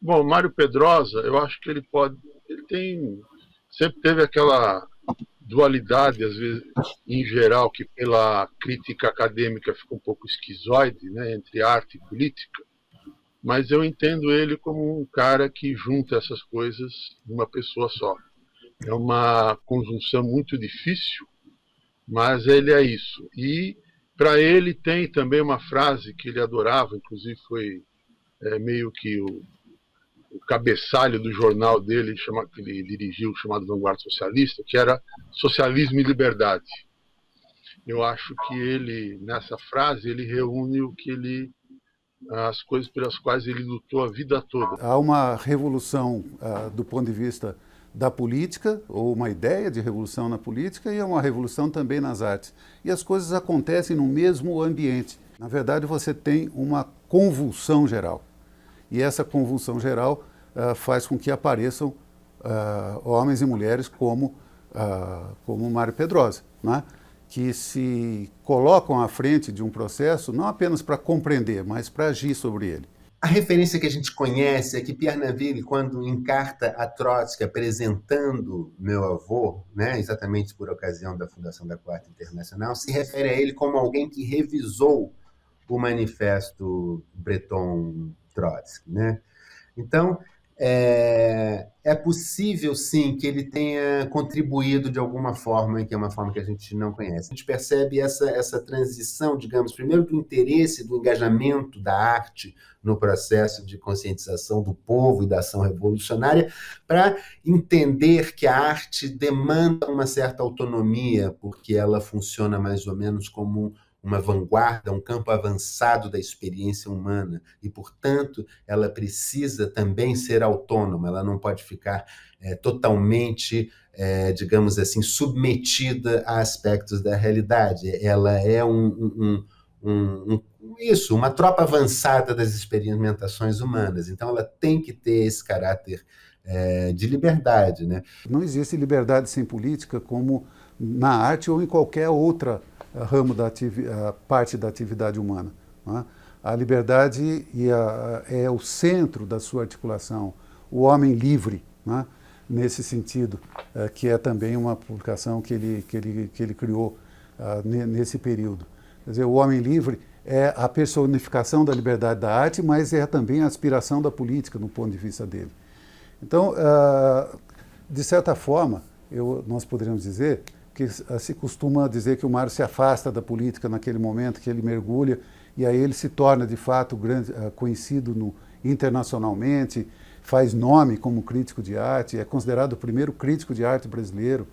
Bom, Mário Pedrosa, eu acho que ele pode. Ele tem. Sempre teve aquela dualidade, às vezes, em geral, que pela crítica acadêmica fica um pouco esquizoide, né, entre arte e política, mas eu entendo ele como um cara que junta essas coisas numa pessoa só. É uma conjunção muito difícil, mas ele é isso. E para ele tem também uma frase que ele adorava, inclusive foi meio que o cabeçalho do jornal dele, que ele dirigiu, chamado Vanguarda Socialista, que era socialismo e liberdade. Eu acho que ele, nessa frase, ele reúne as coisas pelas quais ele lutou a vida toda. Há uma revolução do ponto de vista da política, ou uma ideia de revolução na política, e há uma revolução também nas artes. E as coisas acontecem no mesmo ambiente. Na verdade, você tem uma convulsão geral. E essa convulsão geral faz com que apareçam homens e mulheres como Mário Pedrosa, né? Que se colocam à frente de um processo não apenas para compreender, mas para agir sobre ele. A referência que a gente conhece é que Pierre Naville, quando encarta a Trotsky apresentando meu avô, né, exatamente por ocasião da fundação da Quarta Internacional, se refere a ele como alguém que revisou o manifesto Breton-Trotsky, né? Então, é possível, sim, que ele tenha contribuído de alguma forma, que é uma forma que a gente não conhece. A gente percebe essa transição, digamos, primeiro do interesse, do engajamento da arte no processo de conscientização do povo e da ação revolucionária, para entender que a arte demanda uma certa autonomia, porque ela funciona mais ou menos como uma vanguarda, um campo avançado da experiência humana e, portanto, ela precisa também ser autônoma, ela não pode ficar totalmente, digamos assim, submetida a aspectos da realidade. Ela é uma tropa avançada das experimentações humanas, então ela tem que ter esse caráter de liberdade, né? Não existe liberdade sem política como na arte ou em qualquer outra ramo parte da atividade humana. Né? A liberdade é o centro da sua articulação, o homem livre, né? Nesse sentido, que é também uma publicação que ele criou nesse período. Quer dizer, o homem livre é a personificação da liberdade da arte, mas é também a aspiração da política no ponto de vista dele. Então, de certa forma, nós poderíamos dizer que se costuma dizer que o Mário se afasta da política naquele momento, que ele mergulha, e aí ele se torna, de fato, conhecido internacionalmente, faz nome como crítico de arte, é considerado o primeiro crítico de arte brasileiro,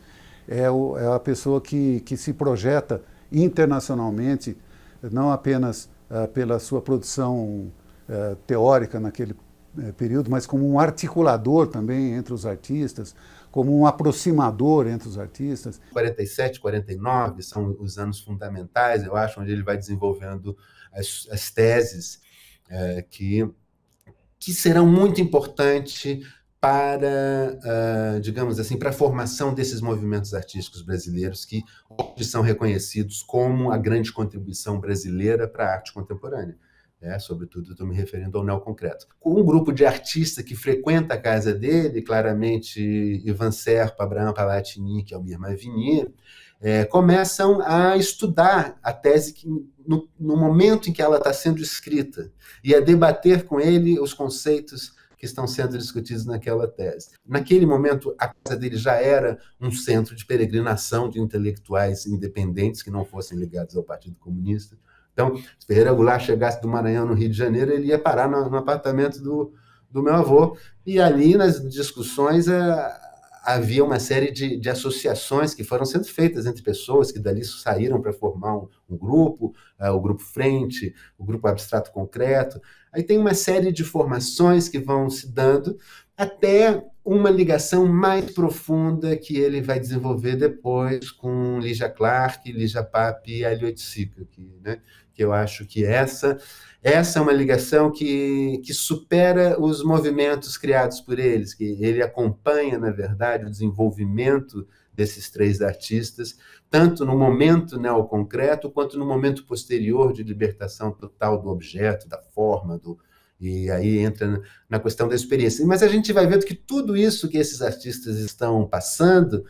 é a pessoa que se projeta internacionalmente, não apenas pela sua produção teórica naquele período, mas como um articulador também entre os artistas, como um aproximador entre os artistas. 47, 49 são os anos fundamentais, eu acho, onde ele vai desenvolvendo as teses que serão muito importantes para, digamos assim, para a formação desses movimentos artísticos brasileiros que hoje são reconhecidos como a grande contribuição brasileira para a arte contemporânea. Sobretudo, estou me referindo ao neoconcreto. Com um grupo de artistas que frequenta a casa dele, claramente Ivan Serpa, Abraham Palatini, Almir Mavini, começam a estudar a tese no momento em que ela está sendo escrita e a debater com ele os conceitos que estão sendo discutidos naquela tese. Naquele momento, a casa dele já era um centro de peregrinação de intelectuais independentes que não fossem ligados ao Partido Comunista. Então, se Ferreira Goulart chegasse do Maranhão, no Rio de Janeiro, ele ia parar no apartamento do meu avô. E ali, nas discussões, havia uma série de associações que foram sendo feitas entre pessoas que dali saíram para formar um grupo, o Grupo Frente, o Grupo Abstrato Concreto. Aí tem uma série de formações que vão se dando até uma ligação mais profunda que ele vai desenvolver depois com Lígia Clark, Lígia Pape e Elliot Sica, né? Que eu acho que essa é uma ligação que supera os movimentos criados por eles, que ele acompanha, na verdade, o desenvolvimento desses três artistas, tanto no momento neoconcreto, quanto no momento posterior de libertação total do objeto, da forma, E aí entra na questão da experiência. Mas a gente vai vendo que tudo isso que esses artistas estão passando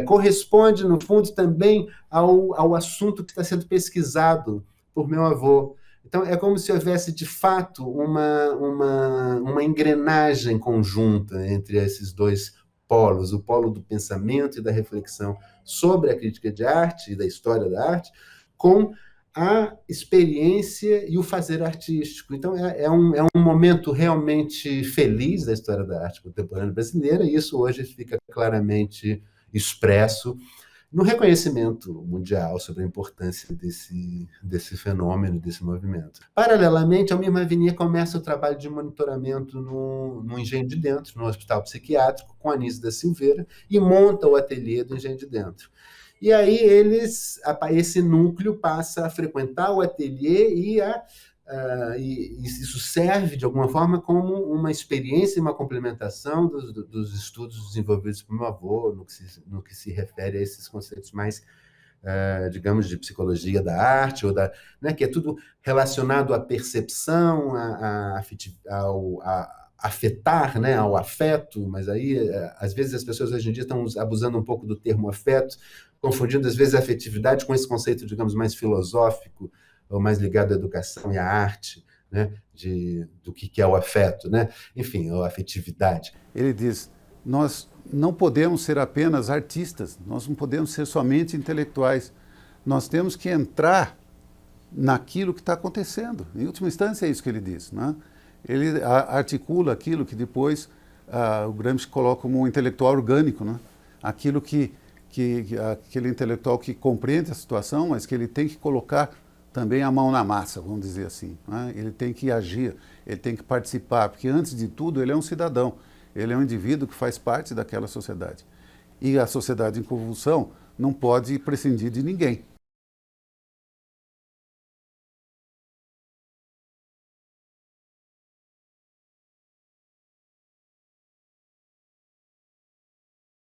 corresponde, no fundo, também ao assunto que está sendo pesquisado por meu avô. Então, é como se houvesse, de fato, uma engrenagem conjunta entre esses dois polos, o polo do pensamento e da reflexão sobre a crítica de arte e da história da arte, com a experiência e o fazer artístico. Então, é um momento realmente feliz da história da arte contemporânea brasileira, e isso hoje fica claramente expresso no reconhecimento mundial sobre a importância desse fenômeno, desse movimento. Paralelamente, a Almir Mavinier começa o trabalho de monitoramento no Engenho de Dentro, no Hospital Psiquiátrico, com Anísio da Silveira, e monta o ateliê do Engenho de Dentro. E aí esse núcleo passa a frequentar o ateliê e isso serve, de alguma forma, como uma experiência e uma complementação dos estudos desenvolvidos por meu avô, no que se refere a esses conceitos mais, digamos, de psicologia da arte, que é tudo relacionado à percepção, ao afetar, ao afeto, mas aí, às vezes, as pessoas hoje em dia estão abusando um pouco do termo afeto, confundindo, às vezes, a afetividade com esse conceito, digamos, mais filosófico, ou mais ligado à educação e à arte, do que é o afeto, enfim, a afetividade. Ele diz, nós não podemos ser apenas artistas, nós não podemos ser somente intelectuais, nós temos que entrar naquilo que está acontecendo. Em última instância é isso que ele diz. Ele articula aquilo que depois o Gramsci coloca como um intelectual orgânico, aquilo aquele intelectual que compreende a situação, mas que ele tem que colocar também a mão na massa, vamos dizer assim. Ele tem que agir, ele tem que participar, porque antes de tudo ele é um cidadão, ele é um indivíduo que faz parte daquela sociedade. E a sociedade em convulsão não pode prescindir de ninguém.